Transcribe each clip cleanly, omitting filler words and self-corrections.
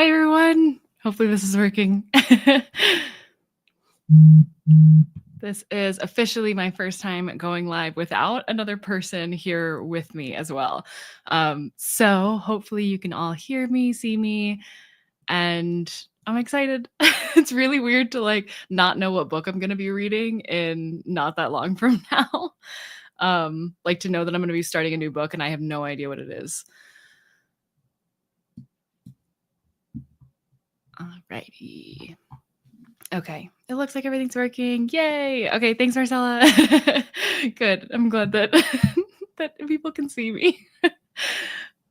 Hi, everyone. Hopefully this is working. This is officially my first time going live without another person here with me as well. So hopefully you can all hear me, see me, and I'm excited. It's really weird to like not know what book I'm going to be reading in not that long from now. Like to know that I'm going to be starting a new book and I have no idea what it is. Alrighty. Okay, it looks like everything's working. Yay! Okay, thanks, Marcella. Good. I'm glad that that people can see me.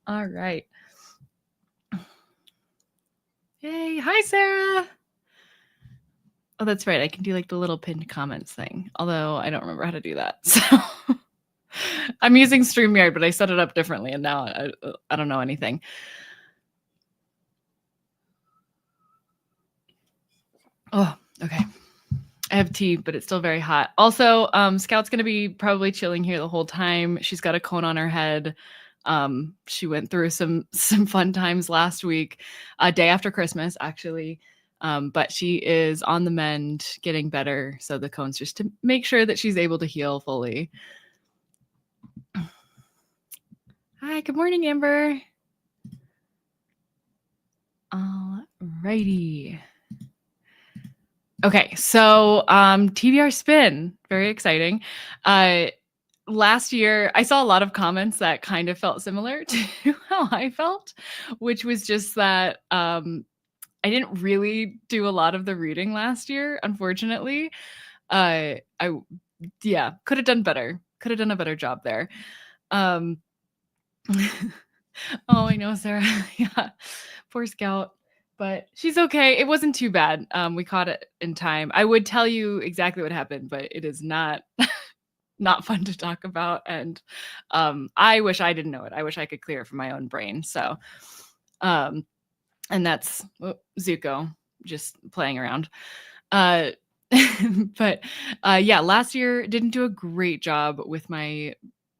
All right. Yay! Hi, Sarah. Oh, that's right. I can do like the little pinned comments thing. Although I don't remember how to do that. So I'm using StreamYard, but I set it up differently, and now I don't know anything. Oh, okay. I have tea, but it's still very hot. Also, Scout's going to be probably chilling here the whole time. She's got a cone on her head. She went through some fun times last week, day after Christmas, actually. But she is on the mend, getting better. So the cone's just to make sure that she's able to heal fully. Hi, good morning, Amber. All righty. Okay, so TBR Spin, very exciting. Last year, I saw a lot of comments that kind of felt similar to how I felt, which was just that I didn't really do a lot of the reading last year, unfortunately. I could have done better. Could have done a better job there. Oh, I know, Sarah. Yeah, poor Scout. But she's okay. It wasn't too bad. We caught it in time. I would tell you exactly what happened, but it is not not fun to talk about. And I wish I didn't know it. I wish I could clear it from my own brain. So, and that's Zuko just playing around. But yeah, last year didn't do a great job with my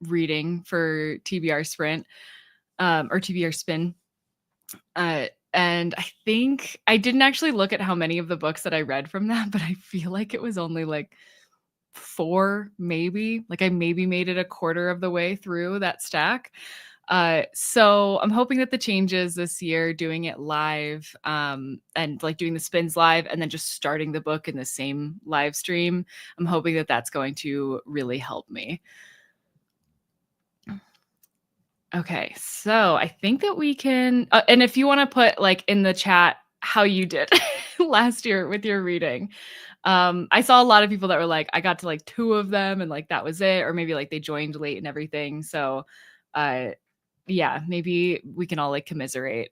reading for TBR Sprint or TBR Spin. And I think I didn't actually look at how many of the books that I read from that, but I feel like it was only like 4, maybe. Like I maybe made it a quarter of the way through that stack. So I'm hoping that the changes this year, doing it live, and like doing the spins live and then just starting the book in the same live stream, I'm hoping that that's going to really help me. Okay, so I think that we can, and if you want to put like in the chat how you did last year with your reading. I saw a lot of people that were like, I got to like 2 of them and like that was it, or maybe like they joined late and everything. So yeah, maybe we can all like commiserate.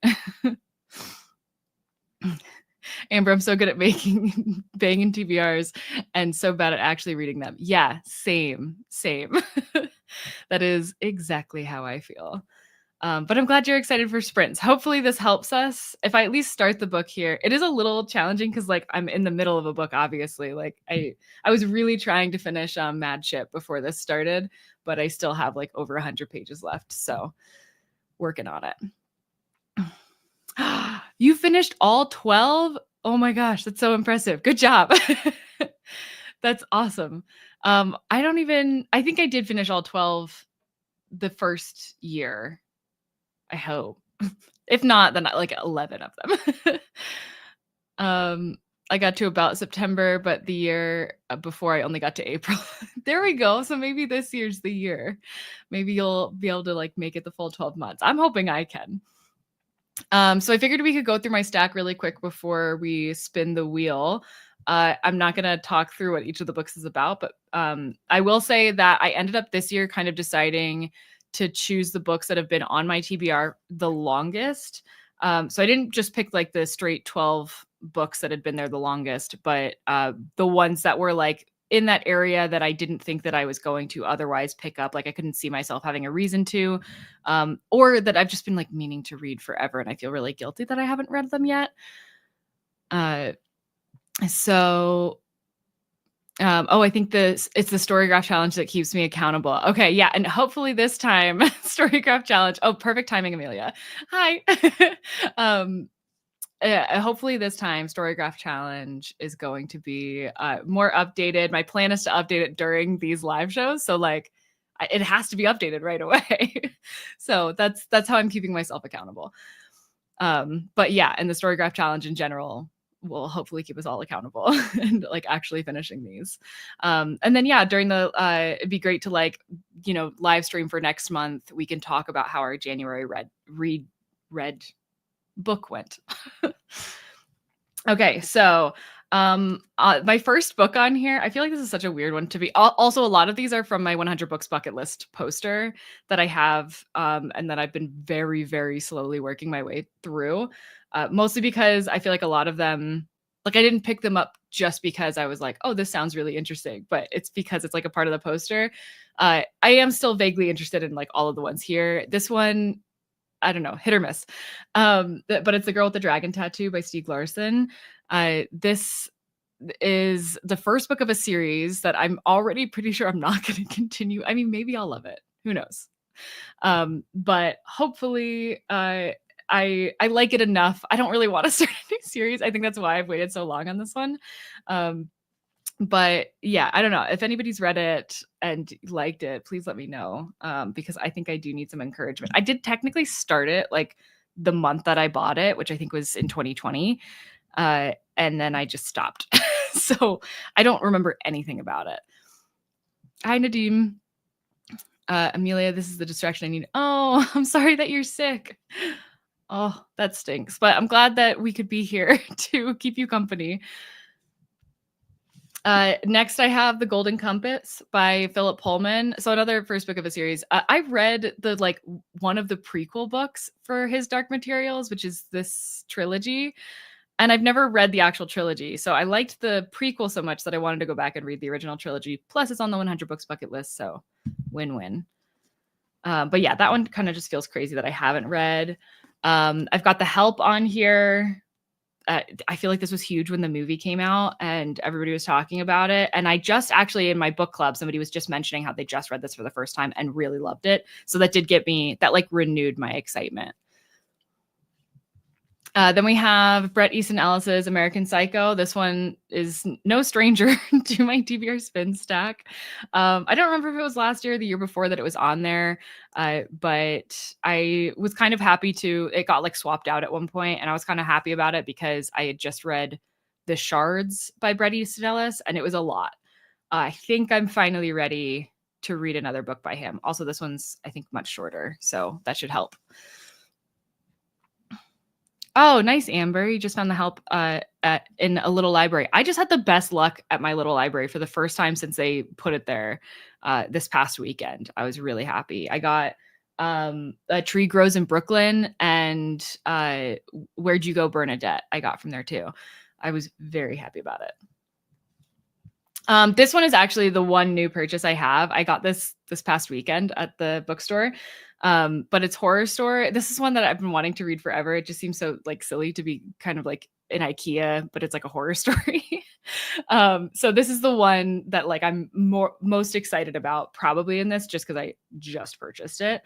Amber, I'm so good at making banging TBRs and so bad at actually reading them. Yeah, same. That is exactly how I feel. But I'm glad you're excited for sprints. Hopefully this helps us. If I at least start the book here, it is a little challenging because like I'm in the middle of a book, obviously. Like I was really trying to finish Mad Ship before this started, but I still have like over 100 pages left. So working on it. You finished all 12? Oh my gosh, that's so impressive. Good job. That's awesome. I think I did finish all 12 the first year. I hope. If not, then like 11 of them. I got to about September, but the year before I only got to April. There we go. So maybe this year's the year. Maybe you'll be able to like make it the full 12 months. I'm hoping I can. So I figured we could go through my stack really quick before we spin the wheel. I'm not going to talk through what each of the books is about, but I will say that I ended up this year kind of deciding to choose the books that have been on my TBR the longest. So I didn't just pick like the straight 12 books that had been there the longest, but the ones that were like in that area that I didn't think that I was going to otherwise pick up. Like I couldn't see myself having a reason to, or that I've just been like meaning to read forever. And I feel really guilty that I haven't read them yet. I think it's the Storygraph challenge that keeps me accountable. Okay, yeah, and hopefully this time Storygraph challenge. Oh, perfect timing, Amelia. Hi. hopefully this time Storygraph Challenge is going to be more updated. My plan is to update it during these live shows, so like it has to be updated right away. So that's how I'm keeping myself accountable. But yeah, and the Storygraph Challenge in general will hopefully keep us all accountable and like actually finishing these. And then yeah, during the it'd be great to like, live stream for next month. We can talk about how our January read book went. Okay, so my first book on here, I feel like this is such a weird one to be. Also, a lot of these are from my 100 books bucket list poster that I have, and that I've been very, very slowly working my way through. Mostly because I feel like a lot of them, like I didn't pick them up just because I was like, oh, this sounds really interesting, but it's because it's like a part of the poster. I am still vaguely interested in like all of the ones here. This one, I don't know, hit or miss. But it's The Girl with the Dragon Tattoo by Stieg Larsson. This is the first book of a series that I'm already pretty sure I'm not going to continue. I mean, maybe I'll love it. Who knows? But hopefully, I like it enough. I don't really want to start a new series. I think that's why I've waited so long on this one. But yeah, I don't know. If anybody's read it and liked it, please let me know, because I think I do need some encouragement. I did technically start it like the month that I bought it, which I think was in 2020. And then I just stopped. So I don't remember anything about it. Hi, Nadim. Amelia, this is the distraction I need. Oh, I'm sorry that you're sick. Oh, that stinks. But I'm glad that we could be here to keep you company. Next, I have The Golden Compass by Philip Pullman. So another first book of a series. I read the one of the prequel books for his Dark Materials, which is this trilogy. And I've never read the actual trilogy. So I liked the prequel so much that I wanted to go back and read the original trilogy. Plus, it's on the 100 books bucket list. So win-win. But yeah, that one kind of just feels crazy that I haven't read. I've got The Help on here. I feel like this was huge when the movie came out and everybody was talking about it. And I just actually in my book club, somebody was just mentioning how they just read this for the first time and really loved it. So that did get me, that like renewed my excitement. Then we have Bret Easton Ellis's American Psycho. This one is no stranger to my TBR Spin stack. I don't remember if it was last year or the year before that it was on there, but I was kind of happy it got like swapped out at one point, and I was kind of happy about it because I had just read The Shards by Bret Easton Ellis, and it was a lot. I think I'm finally ready to read another book by him. Also, this one's, I think, much shorter, so that should help. Oh, nice, Amber. You just found The Help in a little library. I just had the best luck at my little library for the first time since they put it there this past weekend. I was really happy. I got A Tree Grows in Brooklyn and Where'd You Go, Bernadette? I got from there too. I was very happy about it. This one is actually the one new purchase I have. I got this past weekend at the bookstore. But it's Horror Store. This is one that I've been wanting to read forever. It just seems so like silly to be kind of like in IKEA, but it's like a horror story. So this is the one that like I'm most excited about probably in this, just because I just purchased it.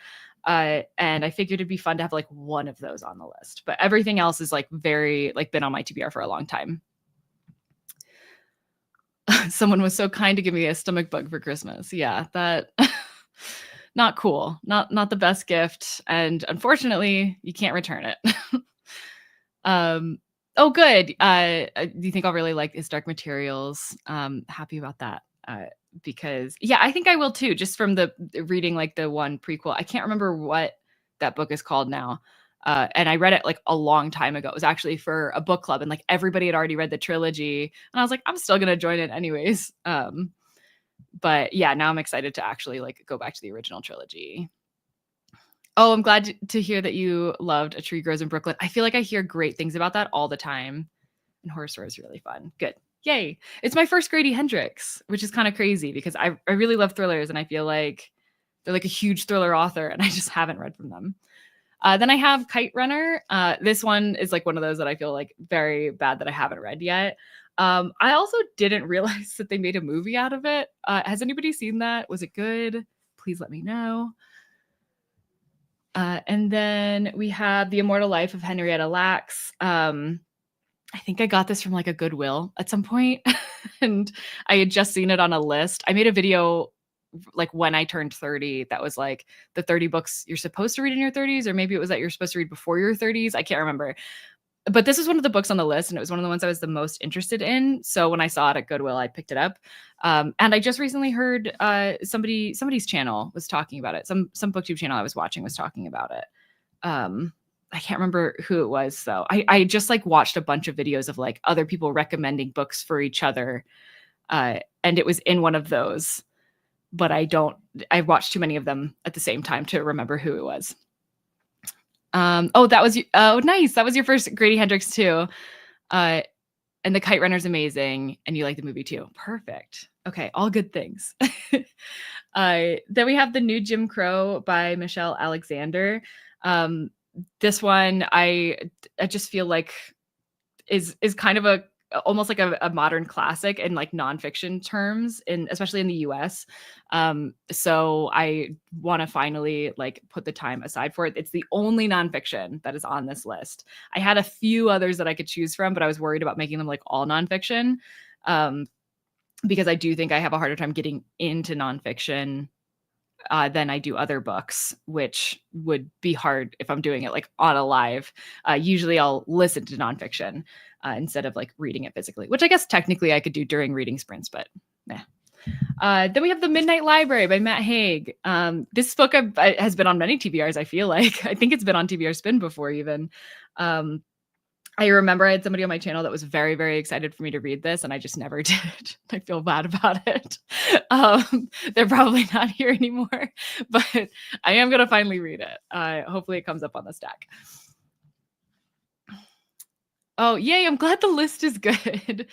And I figured it'd be fun to have like one of those on the list. But everything else is like very like been on my TBR for a long time. Someone was so kind to give me a stomach bug for Christmas. Yeah, that not cool. Not the best gift. And unfortunately, you can't return it. Oh, good. Do you think I'll really like his Dark Materials? Happy about that. Because yeah, I think I will too, just from the reading like the one prequel. I can't remember what that book is called now. And I read it like a long time ago. It was actually for a book club and like everybody had already read the trilogy. And I was like, I'm still going to join it anyways. But yeah, now I'm excited to actually like go back to the original trilogy. Oh, I'm glad to hear that you loved A Tree Grows in Brooklyn. I feel like I hear great things about that all the time. And Horror Store is really fun. Good. Yay. It's my first Grady Hendrix, which is kind of crazy because I really love thrillers and I feel like they're like a huge thriller author and I just haven't read from them. Then I have Kite Runner. This one is like one of those that I feel like very bad that I haven't read yet. I also didn't realize that they made a movie out of it. Has anybody seen that? Was it good? Please let me know. And then we have The Immortal Life of Henrietta Lacks. I think I got this from like a Goodwill at some point, and I had just seen it on a list. I made a video like when I turned 30 that was like the 30 books you're supposed to read in your 30s, or maybe it was that you're supposed to read before your 30s. I can't remember. But this was one of the books on the list, and it was one of the ones I was the most interested in. So when I saw it at Goodwill, I picked it up. And I just recently heard somebody's channel was talking about it. Some booktube channel I was watching was talking about it. I can't remember who it was though. I just like watched a bunch of videos of like other people recommending books for each other. And it was in one of those, but I watched too many of them at the same time to remember who it was. Oh, nice. That was your first Grady Hendrix too. And The Kite Runner's amazing, and you like the movie too. Perfect. Okay, all good things. Then we have The New Jim Crow by Michelle Alexander. This one I just feel like is kind of almost like a modern classic in like nonfiction terms, especially in the US. So I want to finally like put the time aside for it. It's the only nonfiction that is on this list. I had a few others that I could choose from, but I was worried about making them like all nonfiction, because I do think I have a harder time getting into nonfiction than I do other books, which would be hard if I'm doing it like on a live. Usually I'll listen to nonfiction instead of like reading it physically, which I guess technically I could do during reading sprints, but nah. Then we have The Midnight Library by Matt Haig. This book has been on many TBRs, I feel like. I think it's been on TBR Spin before even. I remember I had somebody on my channel that was very, very excited for me to read this, and I just never did. I feel bad about it. They're probably not here anymore, but I am going to finally read it. Hopefully it comes up on the stack. Oh, yay. I'm glad the list is good.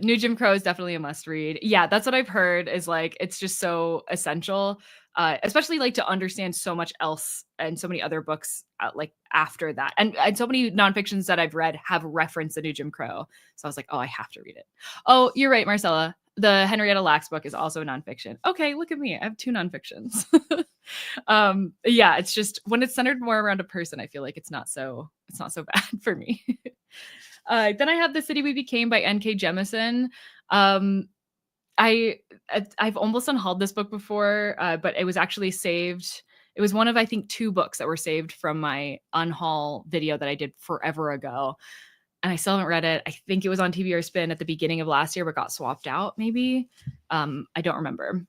New Jim Crow is definitely a must read. Yeah, that's what I've heard is like, it's just so essential, especially like to understand so much else and so many other books like after that. And so many nonfictions that I've read have referenced the New Jim Crow. So I was like, oh, I have to read it. Oh, you're right, Marcella. The Henrietta Lacks book is also a nonfiction. Okay, look at me. I have 2 nonfictions. Yeah, it's just when it's centered more around a person, I feel like it's not so bad for me. Then I have The City We Became by N.K. Jemisin. I've almost unhauled this book before, but it was actually saved. It was one of, I think, 2 books that were saved from my unhaul video that I did forever ago. And I still haven't read it. I think it was on TBR Spin at the beginning of last year, but got swapped out maybe. I don't remember.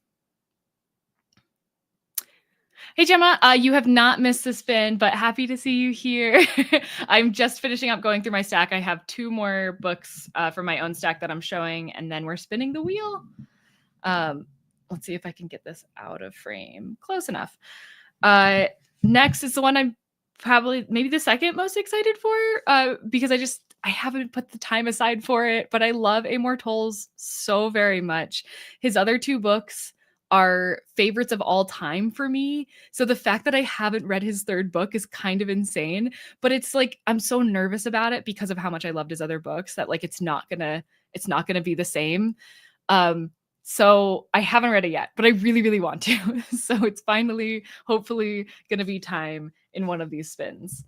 Hey, Gemma, you have not missed the spin, but happy to see you here. I'm just finishing up going through my stack. I have 2 more books from my own stack that I'm showing, and then we're spinning the wheel. Let's see if I can get this out of frame. Close enough. Next is the one I'm probably maybe the second most excited for, because I haven't put the time aside for it, but I love Amor Towles so very much. His other 2 books are favorites of all time for me. So the fact that I haven't read his 3rd book is kind of insane, but it's like I'm so nervous about it because of how much I loved his other books that like it's not gonna be the same. So I haven't read it yet, but I really, really want to. So it's finally, hopefully, gonna be time in one of these spins.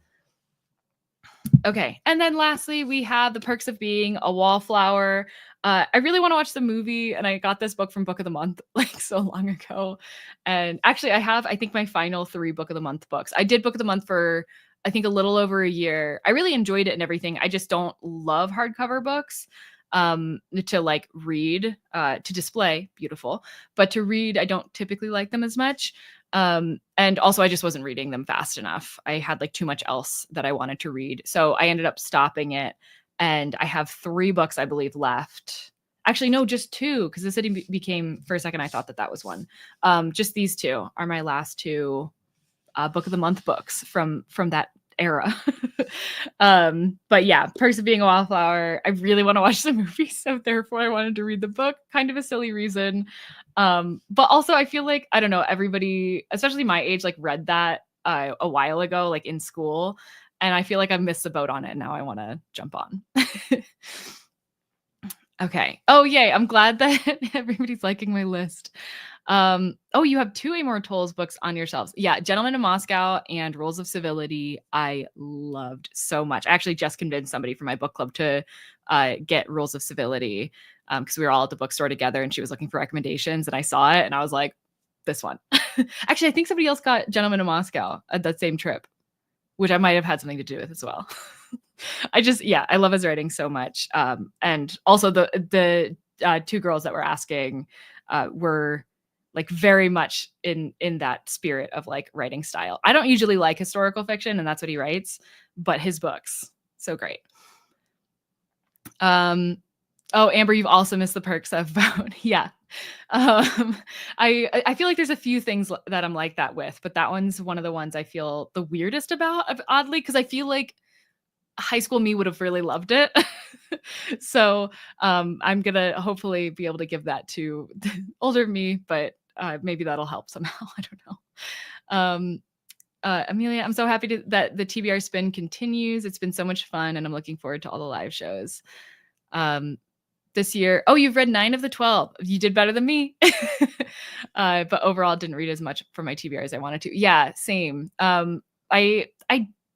Okay, and then lastly, we have The Perks of Being a Wallflower. I really want to watch the movie, and I got this book from Book of the Month like so long ago. And actually, I think my final 3 Book of the Month books. I did Book of the Month for, I think, a little over a year. I really enjoyed it and everything. I just don't love hardcover books to like read, to display, beautiful. But to read, I don't typically like them as much. And also I just wasn't reading them fast enough. I had like too much else that I wanted to read. So I ended up stopping it. And I have 3 books, I believe, left. Actually, no, just 2, because The City Became, for a second, I thought that was one. Just these 2 are my last 2 Book of the Month books from that era. But yeah, Perks of Being a Wallflower. I really want to watch the movie, so therefore I wanted to read the book. Kind of a silly reason. But also I feel like, I don't know, everybody, especially my age, like read that a while ago, like in school. And I feel like I missed the boat on it. And now I want to jump on. Okay. Oh, yay. I'm glad that everybody's liking my list. Oh, you have two Amor Towles books on your shelves. Yeah, Gentleman in Moscow and Rules of Civility. I loved so much. I actually just convinced somebody from my book club to get Rules of Civility because we were all at the bookstore together and she was looking for recommendations and I saw it and I was like, this one. Actually, I think somebody else got Gentleman in Moscow at that same trip, which I might have had something to do with as well. Yeah, I love his writing so much. And also the two girls that were asking were like very much in that spirit of like writing style. I don't usually like historical fiction, and that's what he writes, but his books so great. Oh, Amber, you've also missed the perks of Bone. Yeah. I feel like there's a few things that I'm like that with, but that one's one of the ones I feel the weirdest about, oddly, because I feel like high school me would have really loved it. So I'm gonna hopefully be able to give that to older me, but maybe that'll help somehow. I don't know. Amelia, I'm so happy that the TBR Spin continues. It's been so much fun, and I'm looking forward to all the live shows. This year, oh, you've read 9 of the 12. You did better than me. But overall, didn't read as much for my TBR as I wanted to. Yeah, same. I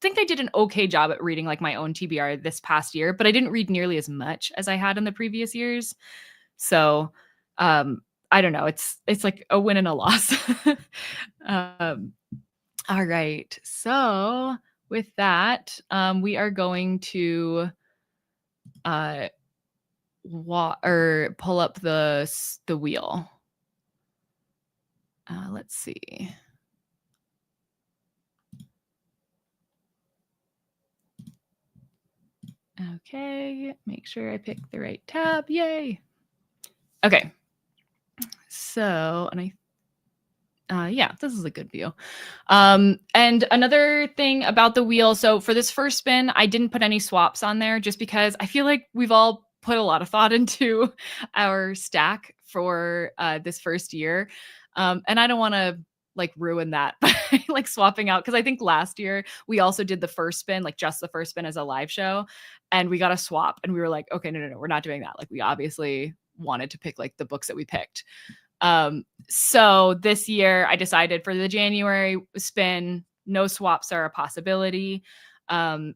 think I did an okay job at reading like my own TBR this past year, but I didn't read nearly as much as I had in the previous years. So I don't know. It's like a win and a loss. All right. So with that, we are going to pull up the wheel. Let's see. Okay, make sure I pick the right tab. Yay. Okay. So, and yeah, this is a good view. And another thing about the wheel. So for this first spin, I didn't put any swaps on there just because I feel like we've all put a lot of thought into our stack for this first year. And I don't want to like ruin that by like swapping out. Cause I think last year we also did the first spin, like just the first spin as a live show. And we got a swap and we were like, okay, no, we're not doing that. Like we obviously wanted to pick like the books that we picked. So this year I decided for the January spin, no swaps are a possibility. And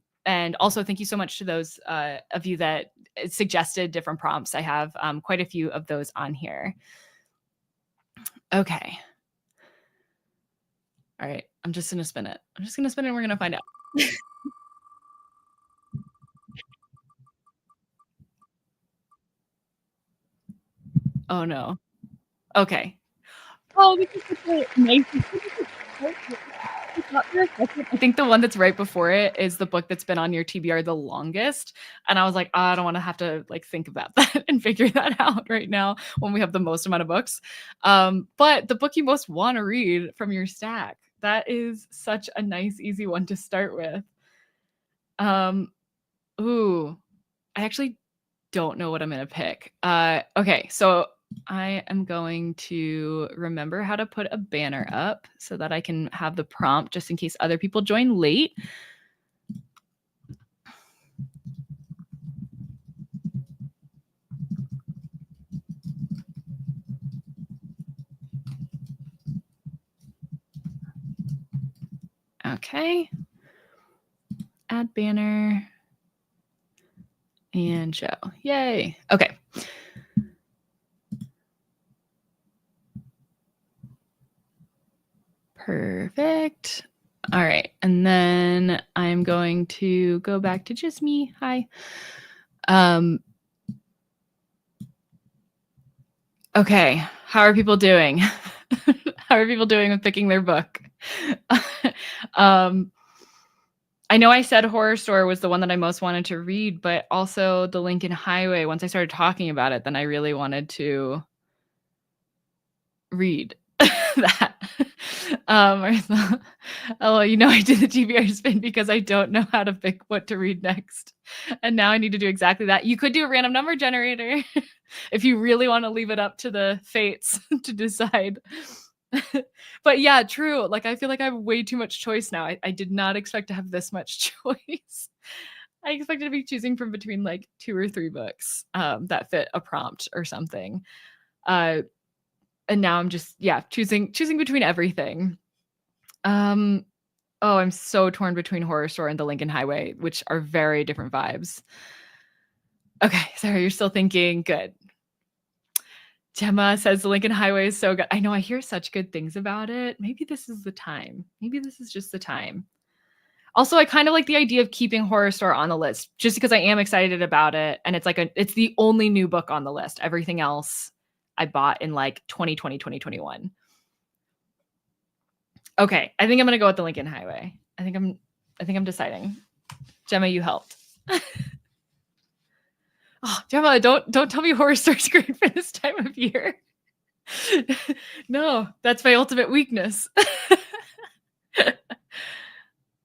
also thank you so much to those of you that suggested different prompts. I have quite a few of those on here. Okay. All right. I'm just going to spin it. I'm just going to spin it and we're going to find out. Oh no. Okay. Oh, this is such a nice. I think the one that's right before it is the book that's been on your TBR the longest. And I was like, oh, I don't want to have to like think about that and figure that out right now when we have the most amount of books. But the book you most want to read from your stack, that is such a nice, easy one to start with. Ooh, I actually don't know what I'm going to pick. Okay, so I am going to remember how to put a banner up so that I can have the prompt just in case other people join late. Okay. Add banner and show. Yay. Okay. Perfect. All right. And then I'm going to go back to just me. Hi. Okay. How are people doing? How are people doing with picking their book? I know I said Horror Store was the one that I most wanted to read, but also The Lincoln Highway, once I started talking about it, then I really wanted to read that. Oh, you know, I did the TBR spin because I don't know how to pick what to read next. And now I need to do exactly that. You could do a random number generator if you really want to leave it up to the fates to decide. But yeah, true. Like, I feel like I have way too much choice now. I did not expect to have this much choice. I expected to be choosing from between like 2 or 3 books that fit a prompt or something. And now I'm just, yeah, choosing between everything. Oh, I'm so torn between Horror Store and The Lincoln Highway, which are very different vibes. Okay, Sarah, you're still thinking. Good. Gemma says The Lincoln Highway is so good. I know, I hear such good things about it. Maybe this is the time. Maybe this is just the time. Also, I kind of like the idea of keeping Horror Store on the list just because I am excited about it. And it's it's the only new book on the list. Everything else I bought in like 2020, 2021. Okay, I think I'm gonna go with The Lincoln Highway. I think I'm deciding. Gemma, you helped. Oh, Gemma, don't tell me Horror Store's great for this time of year. No, that's my ultimate weakness.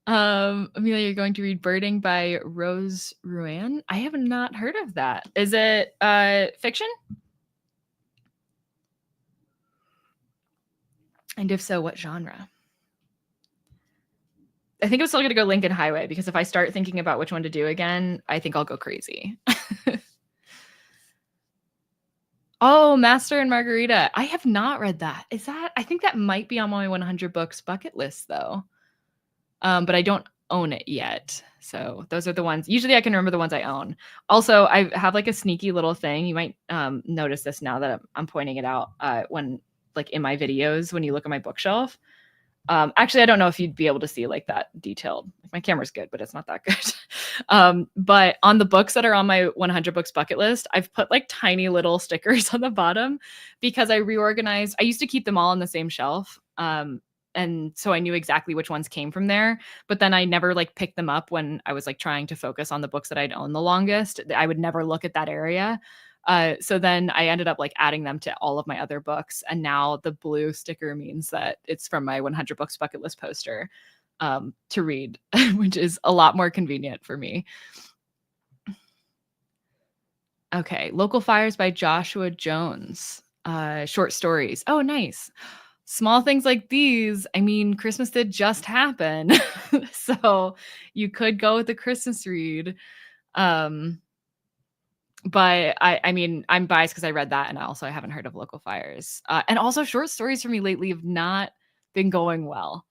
Amelia, you're going to read Birding by Rose Ruan. I have not heard of that. Is it fiction? And if so, what genre? I think I'm still going to go Lincoln Highway because if I start thinking about which one to do again, I think I'll go crazy. Oh, Master and Margarita. I have not read that. I think that might be on my 100 books bucket list though. But I don't own it yet. So those are the ones. Usually I can remember the ones I own. Also, I have like a sneaky little thing. You might notice this now that I'm pointing it out when like in my videos, when you look at my bookshelf. Actually, I don't know if you'd be able to see like that detailed. My camera's good, but it's not that good. But on the books that are on my 100 books bucket list, I've put like tiny little stickers on the bottom because I reorganized. I used to keep them all on the same shelf. And so I knew exactly which ones came from there, but then I never like picked them up when I was like trying to focus on the books that I'd owned the longest. I would never look at that area. So then I ended up like adding them to all of my other books. And now the blue sticker means that it's from my 100 books bucket list poster to read, which is a lot more convenient for me. Okay. Local Fires by Joshua Jones. Short stories. Oh, nice. Small things like these. I mean, Christmas did just happen. So you could go with the Christmas read. But I mean, I'm biased because I read that and I haven't heard of Local Fires. And also short stories for me lately have not been going well.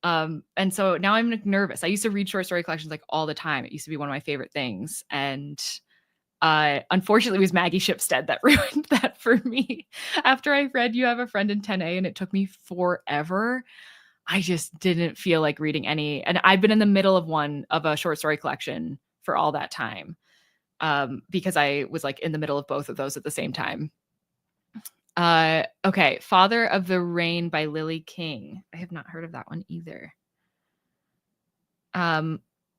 And so now I'm like, nervous. I used to read short story collections like all the time. It used to be one of my favorite things. And unfortunately, it was Maggie Shipstead that ruined that for me. After I read You Have a Friend in 10A and it took me forever, I just didn't feel like reading any. And I've been in the middle of a short story collection for all that time. Because I was like in the middle of both of those at the same time. Okay. Father of the Rain by Lily King. I have not heard of that one either.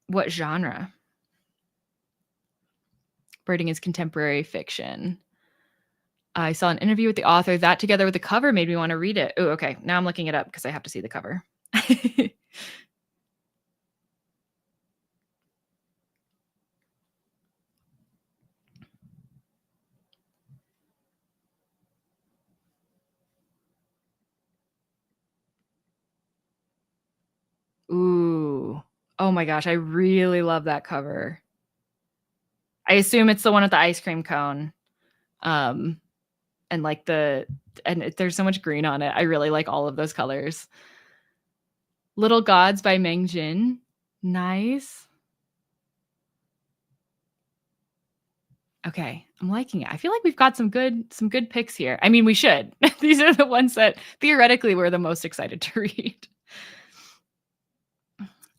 What genre? Birding is contemporary fiction. I saw an interview with the author. That together with the cover made me want to read it. Oh, okay. Now I'm looking it up because I have to see the cover. Ooh. Oh my gosh. I really love that cover. I assume it's the one with the ice cream cone. And like there's so much green on it. I really like all of those colors. Little Gods by Meng Jin. Nice. Okay, I'm liking it. I feel like we've got some good picks here. I mean, we should. These are the ones that theoretically we're the most excited to read.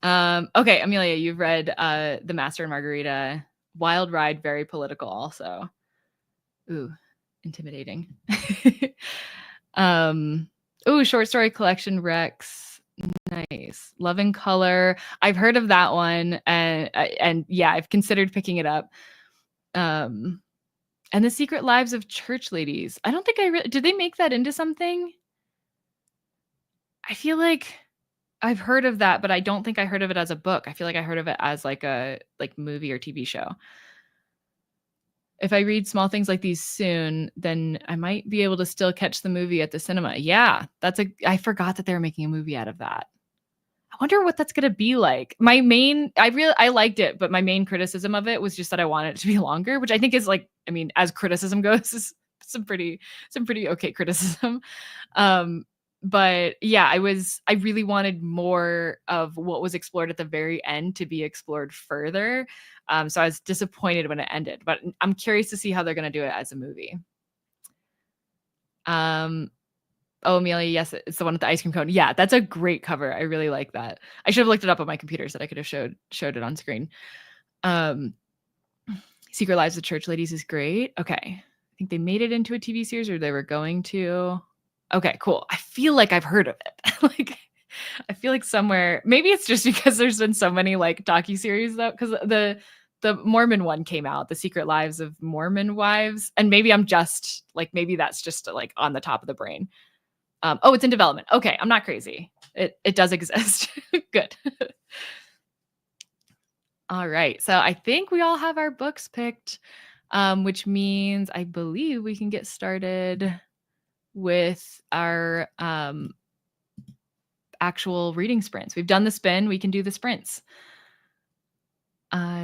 Okay, Amelia, you've read The Master and Margarita. Wild Ride, very political also. Ooh, intimidating. Ooh, short story collection Rex. Nice. Love and Color. I've heard of that one and yeah, I've considered picking it up. And The Secret Lives of Church Ladies. I don't think did they make that into something? I feel like I've heard of that, but I don't think I heard of it as a book. I feel like I heard of it as like a movie or TV show. If I read Small Things Like These soon, then I might be able to still catch the movie at the cinema. Yeah, I forgot that they were making a movie out of that. I wonder what that's going to be like. I liked it, but my main criticism of it was just that I wanted it to be longer, which I think is like, I mean, as criticism goes, is some pretty okay criticism. Um, but yeah, I really wanted more of what was explored at the very end to be explored further. So I was disappointed when it ended, but I'm curious to see how they're gonna do it as a movie. Um, oh, Amelia, yes, it's the one with the ice cream cone. Yeah, that's a great cover. I really like that. I should have looked it up on my computer so that I could have showed it on screen. Um, Secret Lives of Church Ladies is great. Okay. I think they made it into a TV series or they were going to. Okay, cool. I feel like I've heard of it. Like I feel like somewhere maybe it's just because there's been so many like docu-series though, because the Mormon one came out, The Secret Lives of Mormon Wives. And maybe I'm just like maybe that's just like on the top of the brain. Oh, it's in development. Okay, I'm not crazy. It does exist. Good. All right. So I think we all have our books picked, which means I believe we can get started with our actual reading sprints. We've done the spin. We can do the sprints.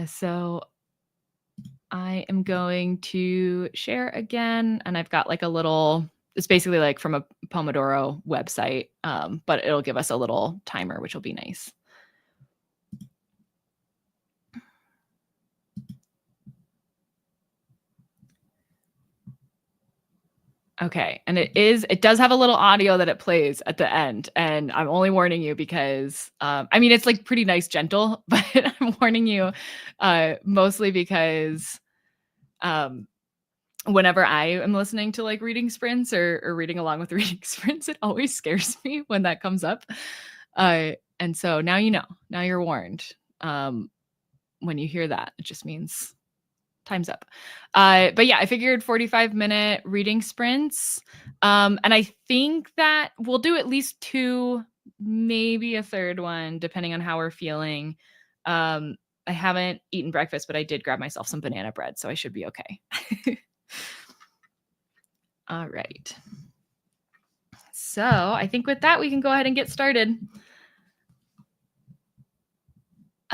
So I am going to share again, and I've got like a little. It's basically like from a Pomodoro website, but it'll give us a little timer, which will be nice. Okay, and it does have a little audio that it plays at the end, and I'm only warning you because, I mean, it's, like, pretty nice, gentle, but I'm warning you, mostly because, um, whenever I am listening to, like, reading sprints or reading along with reading sprints, it always scares me when that comes up, and so now you know. Now you're warned. When you hear that, it just means time's up. But yeah, I figured 45-minute reading sprints. And I think that we'll do at least two, maybe a third one, depending on how we're feeling. I haven't eaten breakfast, but I did grab myself some banana bread, so I should be okay. All right. So I think with that, we can go ahead and get started.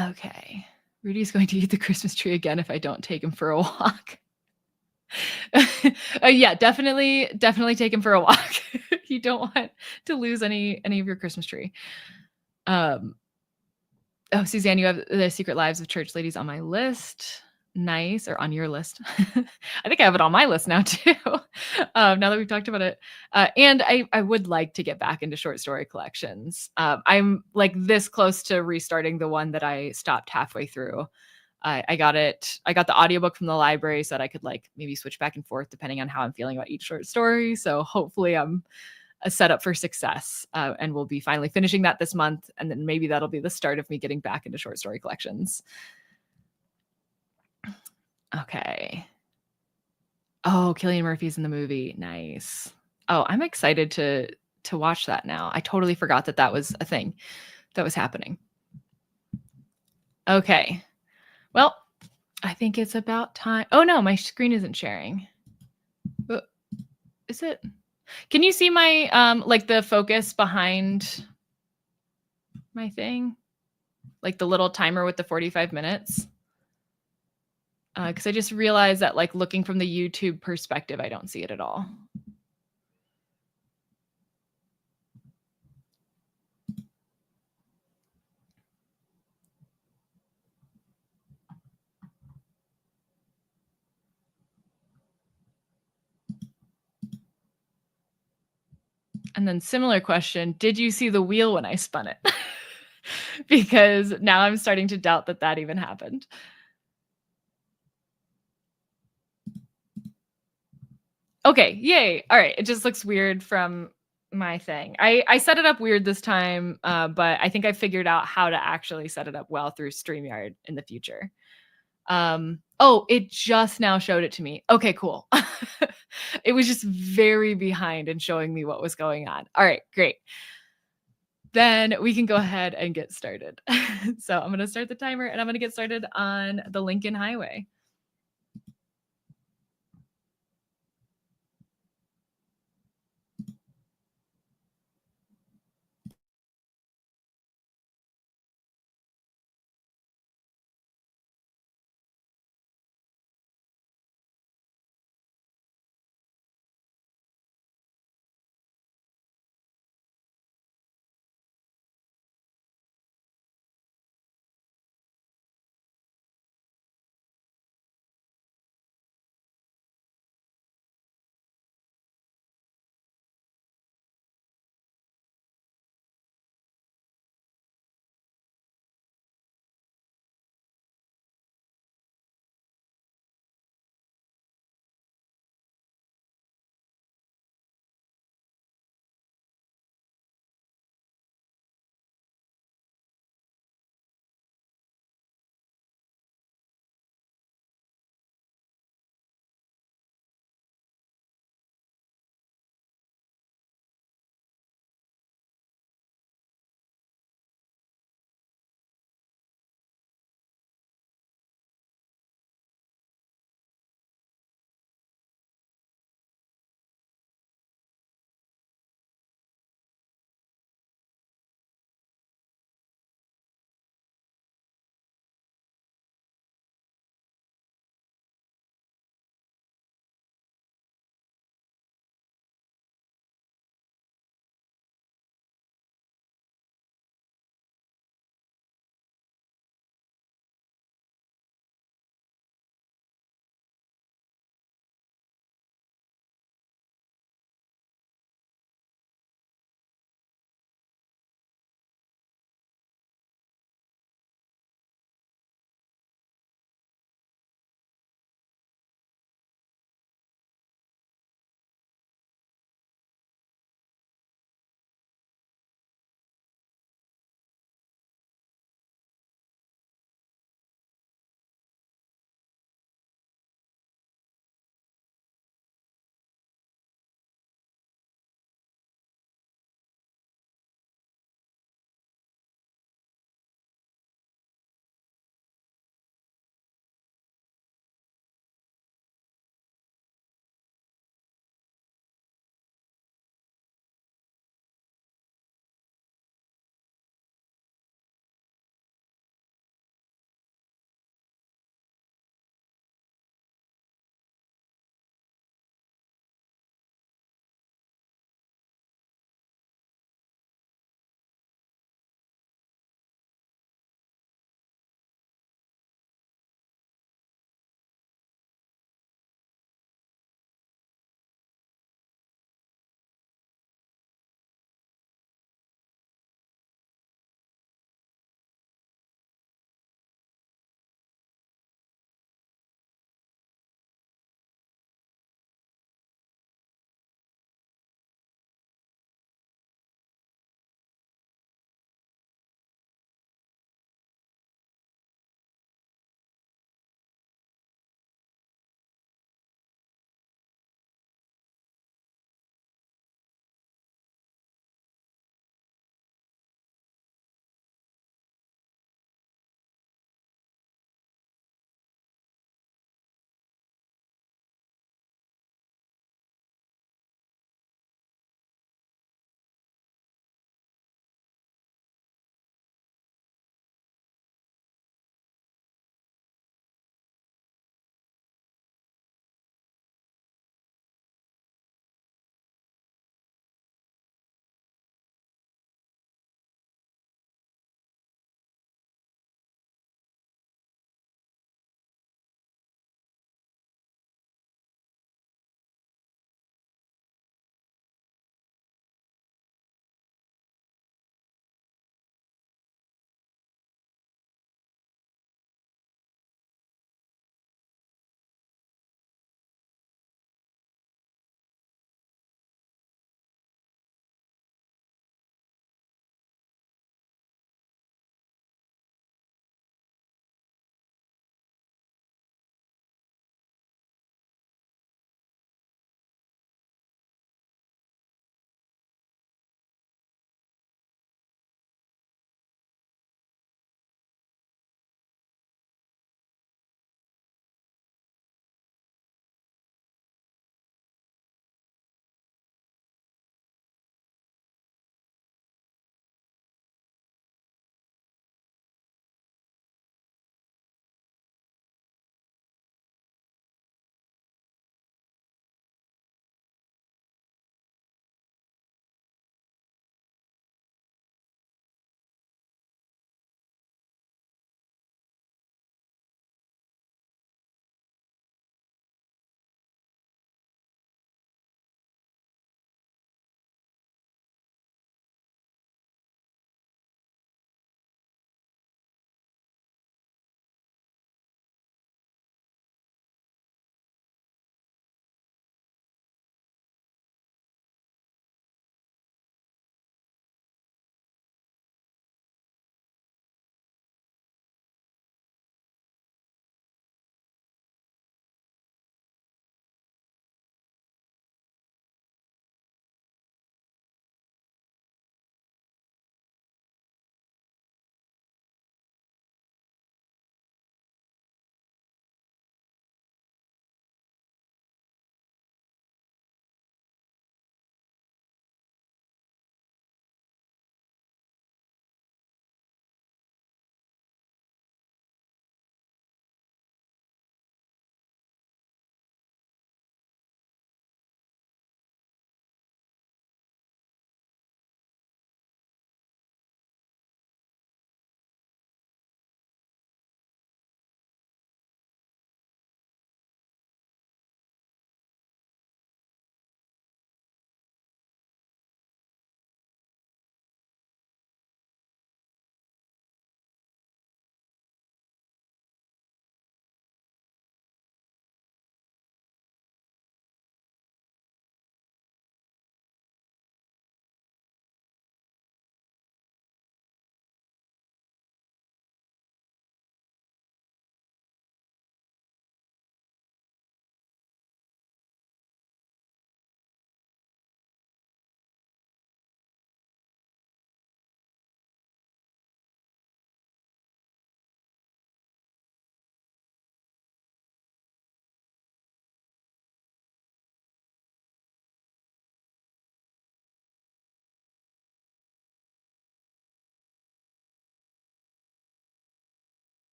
Okay. Rudy's going to eat the Christmas tree again if I don't take him for a walk. Yeah, definitely take him for a walk. You don't want to lose any of your Christmas tree. Um, oh, Suzanne, you have the Secret Lives of Church Ladies on my list. Nice, or on your list. I think I have it on my list now too. Now that we've talked about it, and I would like to get back into short story collections. I'm like this close to restarting the one that I stopped halfway through. I got it. I got the audiobook from the library so that I could like maybe switch back and forth depending on how I'm feeling about each short story. So hopefully I'm a setup for success, and we'll be finally finishing that this month, and then maybe that'll be the start of me getting back into short story collections. Okay. Oh, Cillian Murphy's in the movie. Nice. Oh, I'm excited to watch that now. I totally forgot that that was a thing that was happening. Okay. Well, I think it's about time. Oh no, my screen isn't sharing. Is it? Can you see my like the focus behind my thing? Like the little timer with the 45 minutes? Because I just realized that like looking from the YouTube perspective, I don't see it at all. And then similar question, did you see the wheel when I spun it? Because now I'm starting to doubt that that even happened. Okay, yay. All right, it just looks weird from my thing. I set it up weird this time, but I think I figured out how to actually set it up well through StreamYard in the future. Oh, it just now showed it to me. Okay, cool. It was just very behind in showing me what was going on. All right, great. Then we can go ahead and get started. So I'm going to start the timer and I'm going to get started on the Lincoln Highway.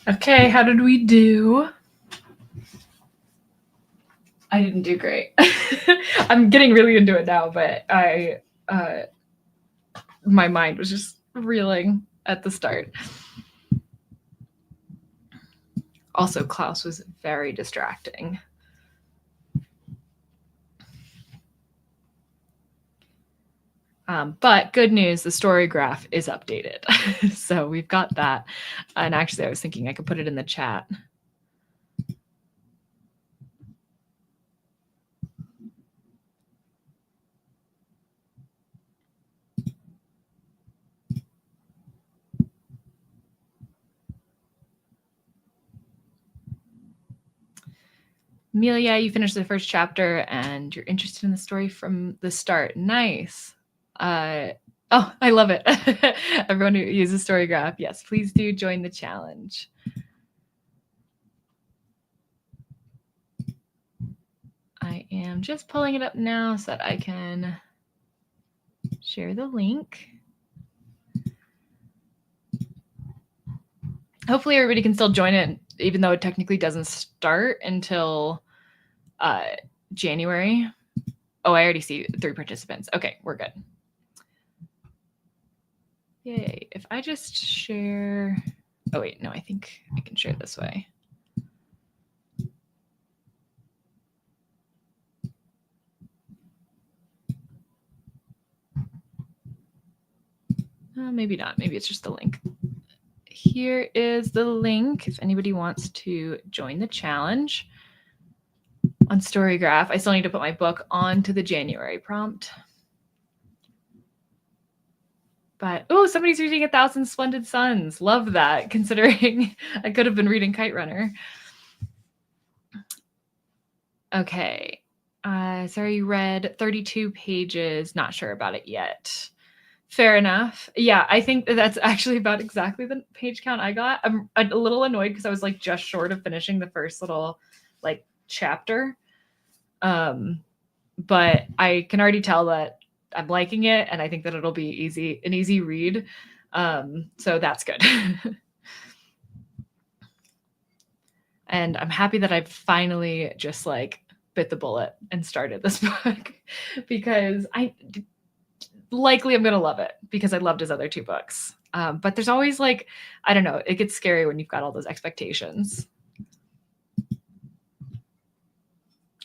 Okay, how did we do? I didn't do great. I'm getting really into it now, but my mind was just reeling at the start. Also, Klaus was very distracting. But good news, the story graph is updated. So we've got that. And actually, I was thinking I could put it in the chat. Amelia, you finished the first chapter and you're interested in the story from the start. Nice. Oh, I love it. Everyone who uses story graph, yes, please do join the challenge. I am just pulling it up now so that I can share the link. Hopefully everybody can still join it, even though it technically doesn't start until January. Oh, I already see 3 participants. Okay, we're good. Yay. If I just share... Oh, wait, no, I think I can share this way. Maybe not. Maybe it's just the link. Here is the link if anybody wants to join the challenge on Storygraph. I still need to put my book onto the January prompt. But, oh, somebody's reading 1,000 Splendid Suns. Love that, considering I could have been reading Kite Runner. Okay. Sorry, you read 32 pages. Not sure about it yet. Fair enough. Yeah, I think that's actually about exactly the page count I got. I'm a little annoyed because I was like just short of finishing the first little like chapter. But I can already tell that I'm liking it and I think that it'll be an easy read. So that's good. And I'm happy that I've finally just like bit the bullet and started this book because likely I'm going to love it because I loved his other 2 books. But there's always like, I don't know, it gets scary when you've got all those expectations.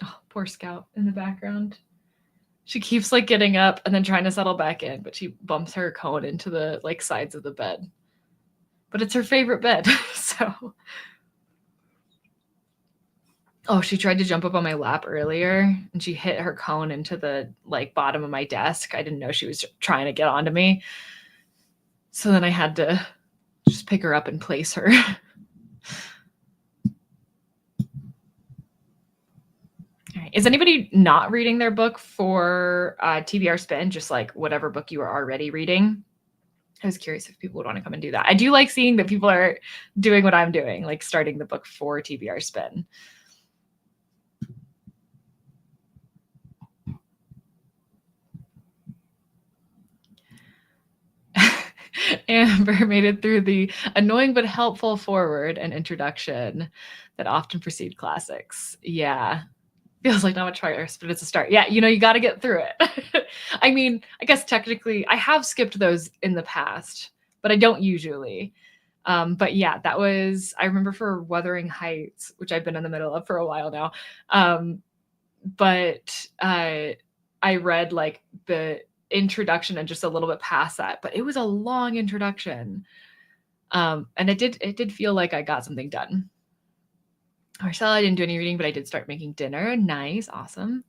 Oh, poor Scout in the background. She keeps like getting up and then trying to settle back in, but she bumps her cone into the like sides of the bed. But it's her favorite bed, so. Oh, she tried to jump up on my lap earlier and she hit her cone into the like bottom of my desk. I didn't know she was trying to get onto me. So then I had to just pick her up and place her. All right. Is anybody not reading their book for TBR Spin, just like whatever book you are already reading? I was curious if people would want to come and do that. I do like seeing that people are doing what I'm doing, like starting the book for TBR Spin. Amber made it through the annoying but helpful forward and introduction that often precede classics. Yeah. Feels like not much progress, but it's a start. Yeah, you got to get through it. I mean, I guess technically I have skipped those in the past, but I don't usually. But yeah, that was, I remember for Wuthering Heights, which I've been in the middle of for a while now. But I read like the introduction and just a little bit past that, but it was a long introduction. And it did feel like I got something done. Marcella, I didn't do any reading, but I did start making dinner. Nice. Awesome.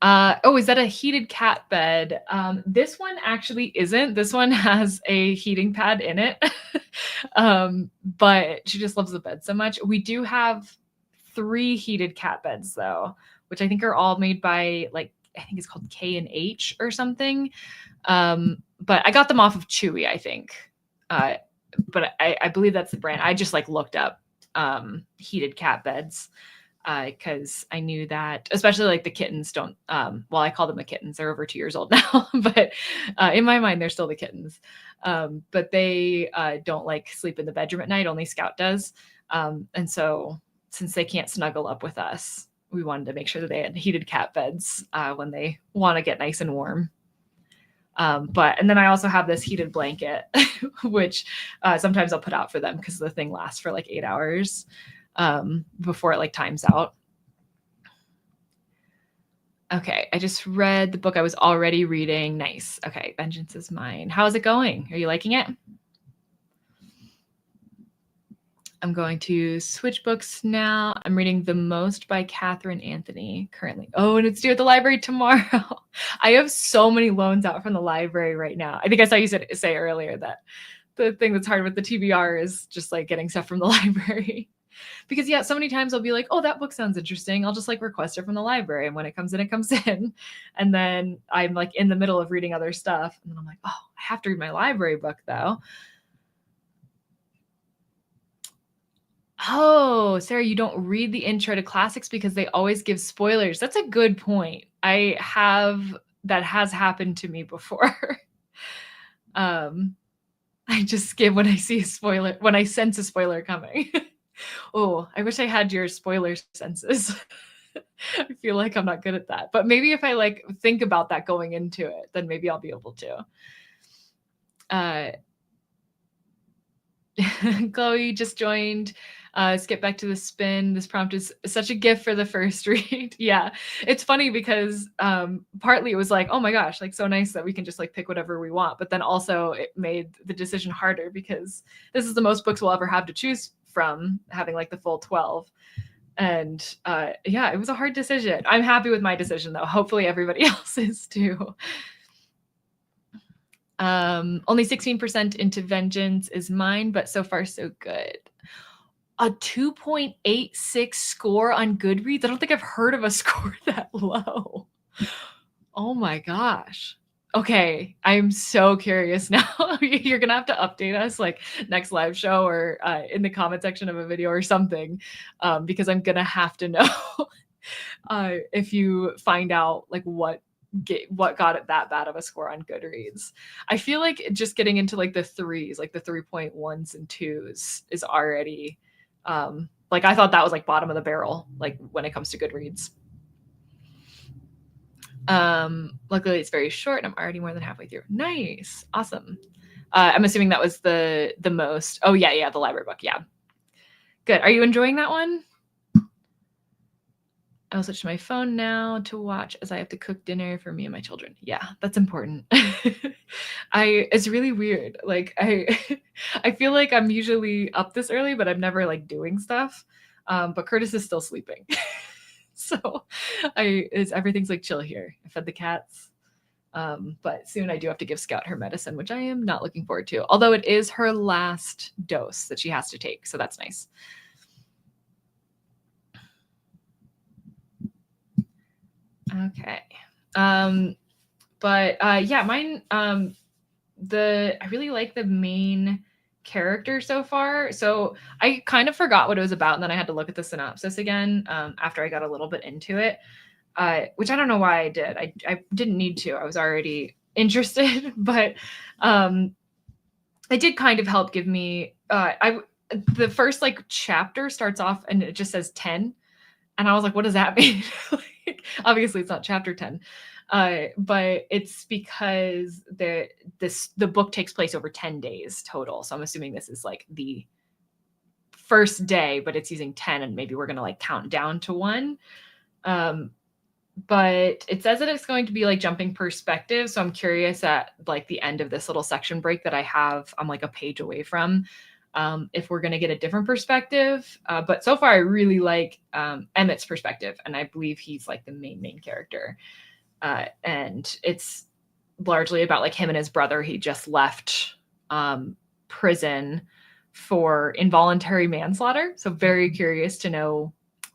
Oh, is that a heated cat bed? This one actually isn't. This one has a heating pad in it. But she just loves the bed so much. We do have 3 heated cat beds though, which I think are all made by like, I think it's called K&H or something. But I got them off of Chewy, I think. But I believe that's the brand. I just like looked up heated cat beds. because I knew that, especially like the kittens don't, well, I call them the kittens. They're over 2 years old now, but in my mind, they're still the kittens. But they don't like sleep in the bedroom at night. Only Scout does. And so since they can't snuggle up with us, we wanted to make sure that they had heated cat beds when they want to get nice and warm. And then I also have this heated blanket, which sometimes I'll put out for them because the thing lasts for like 8 hours before it like times out. Okay, I just read the book I was already reading. Nice. Okay, Vengeance is Mine. How is it going? Are you liking it? I'm going to switch books now. I'm reading The Most by Catherine Anthony currently. Oh, and it's due at the library tomorrow. I have so many loans out from the library right now. I think I saw you say earlier that the thing that's hard with the TBR is just like getting stuff from the library. Because yeah, so many times I'll be like, oh, that book sounds interesting. I'll just like request it from the library. And when it comes in, it comes in. And then I'm like in the middle of reading other stuff. And then I'm like, oh, I have to read my library book though. Oh, Sarah, you don't read the intro to classics because they always give spoilers. That's a good point. That has happened to me before. I just skim when I see a spoiler, when I sense a spoiler coming. Oh, I wish I had your spoiler senses. I feel like I'm not good at that. But maybe if I like think about that going into it, then maybe I'll be able to. Chloe just joined. Skip back to the spin. This prompt is such a gift for the first read. Yeah, it's funny because partly it was like, oh my gosh, like so nice that we can just like pick whatever we want. But then also it made the decision harder because this is the most books we'll ever have to choose from, having like the full 12. And yeah, it was a hard decision. I'm happy with my decision though. Hopefully everybody else is too. Only 16% into Vengeance is Mine, but so far so good. A 2.86 score on Goodreads. I don't think I've heard of a score that low. Oh my gosh. Okay, I'm so curious now. You're gonna have to update us like next live show or in the comment section of a video or something, because I'm gonna have to know if you find out like what got it that bad of a score on Goodreads. I feel like just getting into like the threes, like the 3.1s and 2s is already like I thought that was like bottom of the barrel, like when it comes to Goodreads. Luckily it's very short and I'm already more than halfway through. Nice. Awesome. I'm assuming that was the most. Oh yeah, the library book. Yeah. Good. Are you enjoying that one? I'll switch to my phone now to watch as I have to cook dinner for me and my children. Yeah, that's important. It's really weird. Like I feel like I'm usually up this early, but I'm never like doing stuff. But Curtis is still sleeping. So everything's like chill here. I fed the cats. But soon I do have to give Scout her medicine, which I am not looking forward to. Although it is her last dose that she has to take. So that's nice. Okay. Yeah, mine, I really like the main character so far. So I kind of forgot what it was about, and then I had to look at the synopsis again after I got a little bit into it, which I don't know why I did. I didn't need to. I was already interested, but it did kind of help give me the first like chapter starts off and it just says 10. And I was like, what does that mean? Like, obviously it's not chapter 10. But it's because the book takes place over 10 days total. So I'm assuming this is like the first day, but it's using 10 and maybe we're going to like count down to 1. But it says that it's going to be like jumping perspective. So I'm curious at like the end of this little section break that I have, I'm like a page away from, if we're going to get a different perspective. But so far I really like Emmett's perspective. And I believe he's like the main character. And it's largely about like him and his brother. He just left prison for involuntary manslaughter. So very curious to know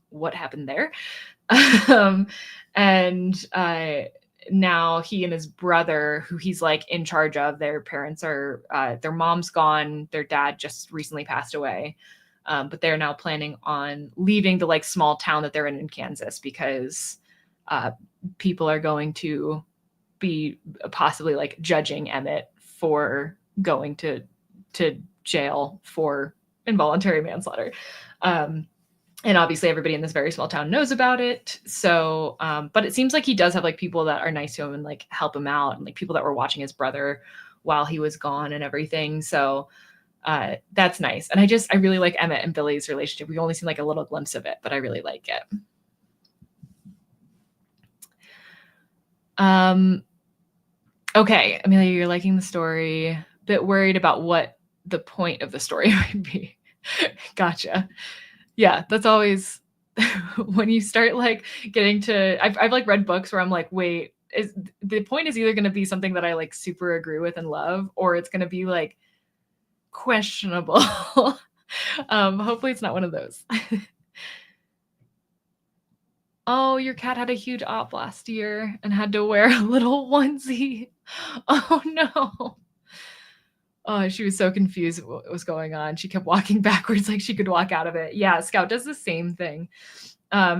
what happened there. Now he and his brother, who he's like in charge of, their parents are, their mom's gone. Their dad just recently passed away. But they're now planning on leaving the like small town that they're in Kansas because uh, people are going to be possibly like judging Emmett for going to jail for involuntary manslaughter. And obviously everybody in this very small town knows about it. So, but it seems like he does have like people that are nice to him and like help him out, and like people that were watching his brother while he was gone and everything. So that's nice. And I really like Emmett and Billy's relationship. We've only seen like a little glimpse of it, but I really like it. Okay, Amelia, you're liking the story. Bit worried about what the point of the story might be. Gotcha. Yeah, that's always when you start like getting to. I've like read books where I'm like, wait, is the point is either going to be something that I like super agree with and love, or it's going to be like questionable. Hopefully, it's not one of those. Oh, your cat had a huge op last year and had to wear a little onesie. Oh no. Oh, she was so confused what was going on. She kept walking backwards like she could walk out of it. Yeah, Scout does the same thing.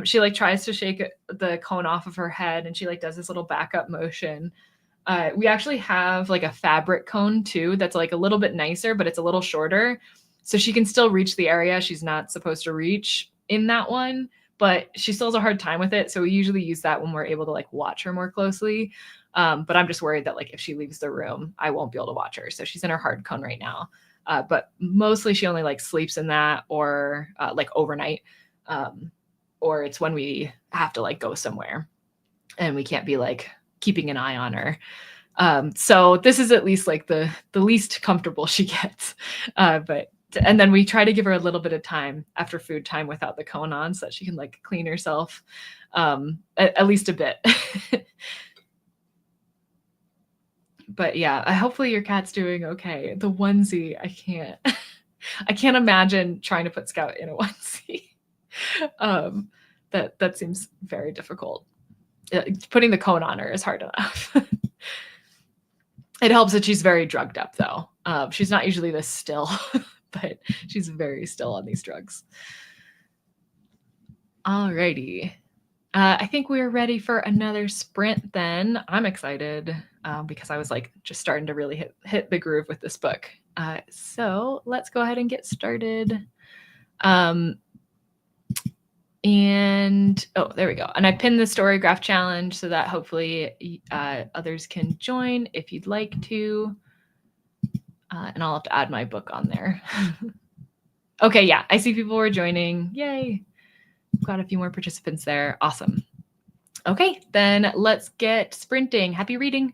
She like tries to shake the cone off of her head, and she like does this little backup motion. We actually have like a fabric cone too that's like a little bit nicer, but it's a little shorter. So she can still reach the area she's not supposed to reach in that one, but she still has a hard time with it. So we usually use that when we're able to like watch her more closely. But I'm just worried that like if she leaves the room, I won't be able to watch her. So she's in her hard cone right now. But mostly she only like sleeps in that or like overnight. Or it's when we have to like go somewhere and we can't be like keeping an eye on her. So this is at least like the least comfortable she gets. And then we try to give her a little bit of time after food time without the cone on so that she can like clean herself at least a bit. But yeah, hopefully your cat's doing okay. The onesie, I can't imagine trying to put Scout in a onesie. That seems very difficult. Putting the cone on her is hard enough. It helps that she's very drugged up though. She's not usually this still, but she's very still on these drugs. Alrighty. I think we're ready for another sprint then. I'm excited because I was like just starting to really hit the groove with this book. So let's go ahead and get started. And oh, there we go. And I pinned the story graph challenge so that hopefully others can join if you'd like to. And I'll have to add my book on there. Okay, yeah, I see people were joining. Yay. Got a few more participants there. Awesome. Okay, then let's get sprinting. Happy reading.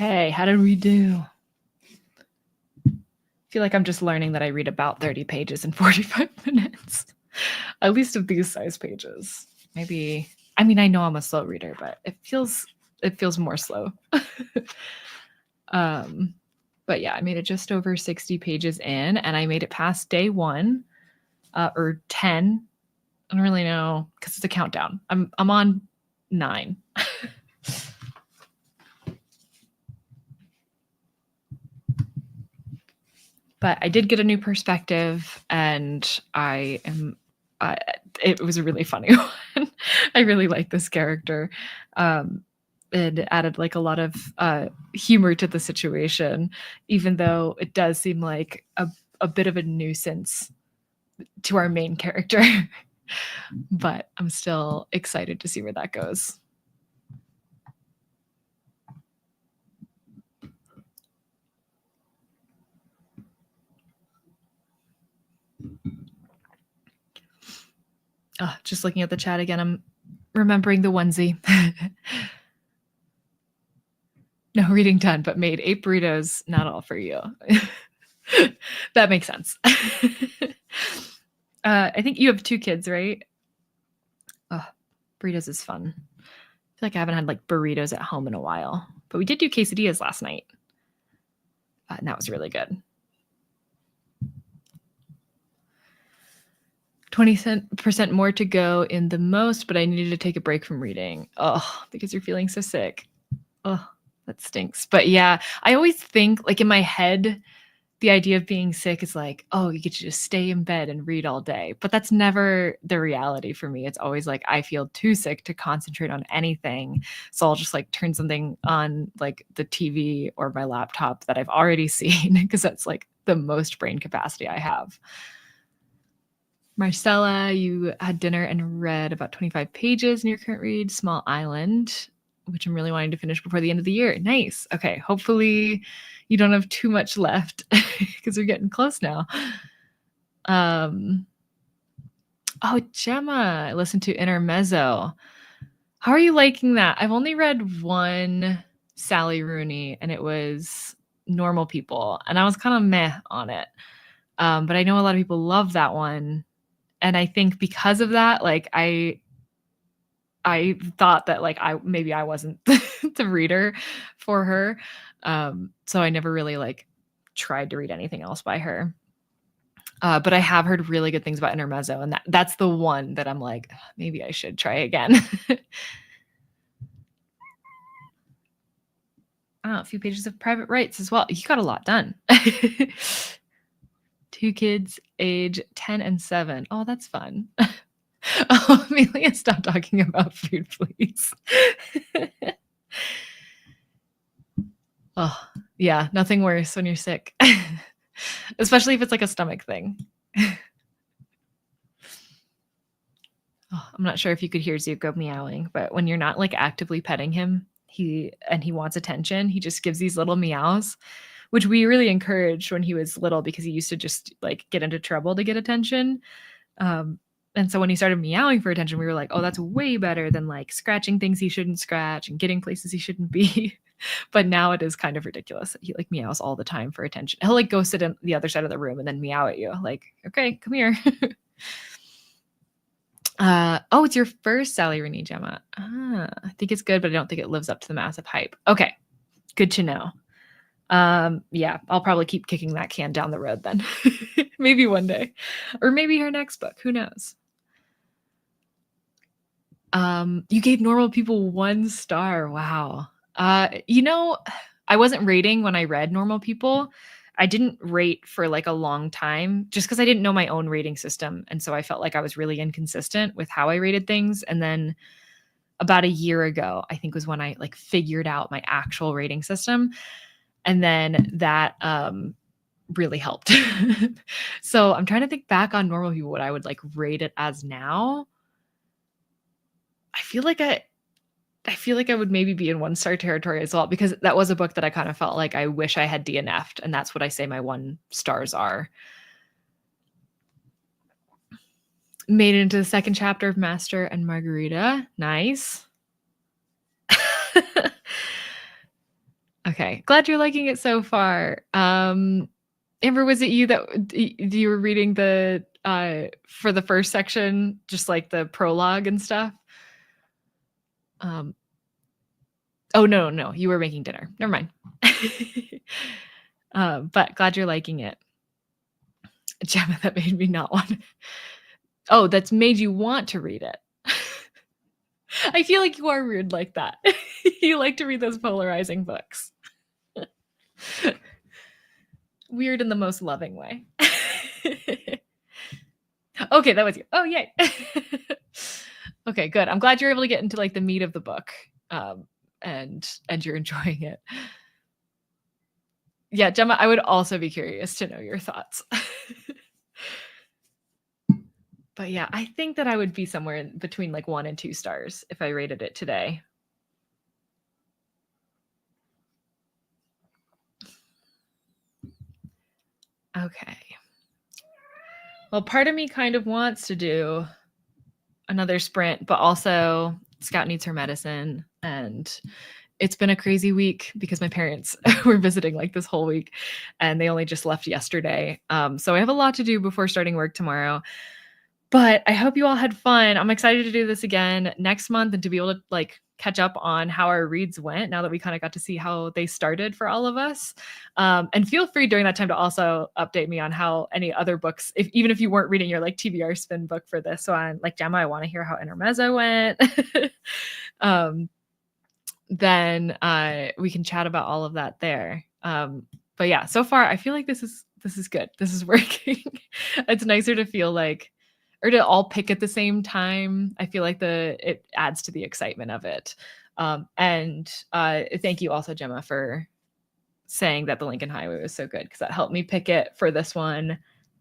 Okay, how did we do? I feel like I'm just learning that I read about 30 pages in 45 minutes, at least of these size pages. Maybe, I mean, I know I'm a slow reader, but it feels more slow. But yeah, I made it just over 60 pages in, and I made it past day 1 or 10. I don't really know because it's a countdown. I'm on 9. But I did get a new perspective, and I am. It was a really funny one. I really like this character. It added like a lot of humor to the situation, even though it does seem like a bit of a nuisance to our main character. But I'm still excited to see where that goes. Just looking at the chat again, I'm remembering the onesie. No reading done, but made 8 burritos, not all for you. That makes sense. I think you have 2 kids, right? Burritos is fun. I feel like I haven't had like burritos at home in a while, but we did do quesadillas last night. And that was really good. 20% more to go in the most, but I needed to take a break from reading. Because you're feeling so sick. That stinks. But yeah, I always think like in my head, the idea of being sick is like, oh, you get to just stay in bed and read all day. But that's never the reality for me. It's always like I feel too sick to concentrate on anything. So I'll just like turn something on like the TV or my laptop that I've already seen because that's like the most brain capacity I have. Marcella, you had dinner and read about 25 pages in your current read, Small Island, which I'm really wanting to finish before the end of the year. Nice. Okay. Hopefully you don't have too much left because we're getting close now. Gemma, I listened to Intermezzo. How are you liking that? I've only read one Sally Rooney, and it was Normal People, and I was kind of meh on it. But I know a lot of people love that one. And I think because of that, like I thought that like I wasn't the reader for her. So I never really like tried to read anything else by her. But I have heard really good things about Intermezzo, and that's the one that I'm like, maybe I should try again. A few pages of private rights as well. You got a lot done. 2 kids, age 10 and 7. Oh, that's fun. Amelia, stop talking about food, please. Yeah, nothing worse when you're sick, especially if it's like a stomach thing. I'm not sure if you could hear Zuko meowing, but when you're not like actively petting him, he wants attention, he just gives these little meows, which we really encouraged when he was little because he used to just like get into trouble to get attention. And so when he started meowing for attention, we were like, oh, that's way better than like scratching things he shouldn't scratch and getting places he shouldn't be. But now it is kind of ridiculous that he like meows all the time for attention. He'll like go sit in the other side of the room and then meow at you. Like, okay, come here. It's your first Sally Rooney, Gemma. I think it's good, but I don't think it lives up to the massive hype. Okay, good to know. Yeah, I'll probably keep kicking that can down the road then. Maybe one day. Or maybe her next book. Who knows? You gave Normal People 1 star. Wow. I wasn't rating when I read Normal People. I didn't rate for like a long time just because I didn't know my own rating system. And so I felt like I was really inconsistent with how I rated things. And then about a year ago, I think was when I like figured out my actual rating system. And then that really helped. So I'm trying to think back on Normal People, what I would like rate it as now. I feel like I would maybe be in 1-star territory as well, because that was a book that I kind of felt like I wish I had DNF'd, and that's what I say my 1 stars are. Made it into the 2nd chapter of Master and Margarita. Nice. Okay. Glad you're liking it so far. Amber, was it you that you were reading the for the first section, just like the prologue and stuff? Um, oh no, you were making dinner. Never mind. But glad you're liking it. Gemma, that made me not want. Oh, that's made you want to read it. I feel like you are weird like that. You like to read those polarizing books. Weird in the most loving way. Okay, that was you. Oh, yay. Okay, good. I'm glad you're able to get into like the meat of the book, and you're enjoying it. Yeah, Gemma, I would also be curious to know your thoughts. But yeah, I think that I would be somewhere in between like 1 and 2 stars if I rated it today. Okay. Well, part of me kind of wants to do another sprint, but also Scout needs her medicine, and it's been a crazy week because my parents were visiting like this whole week and they only just left yesterday. So I have a lot to do before starting work tomorrow. But I hope you all had fun. I'm excited to do this again next month and to be able to like catch up on how our reads went now that we kind of got to see how they started for all of us. And feel free during that time to also update me on how any other books, even if you weren't reading your like TBR Spin book for this one, like Gemma, I want to hear how Intermezzo went. Then we can chat about all of that there. But yeah, so far I feel like this is good. This is working. It's nicer to feel like, or to all pick at the same time. I feel like it adds to the excitement of it. And thank you also, Gemma, for saying that the Lincoln Highway was so good, because that helped me pick it for this one,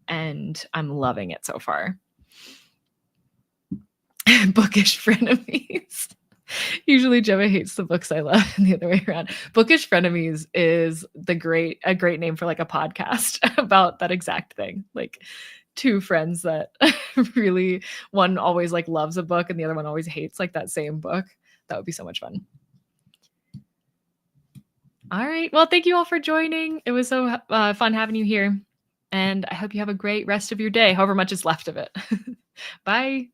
and I'm loving it so far. Bookish frenemies. Usually Gemma hates the books I love and the other way around. Bookish frenemies is a great name for like a podcast about that exact thing. Like two friends that really, one always like loves a book and the other one always hates like that same book. That would be so much fun. All right. Well, thank you all for joining. It was so fun having you here. And I hope you have a great rest of your day, however much is left of it. Bye.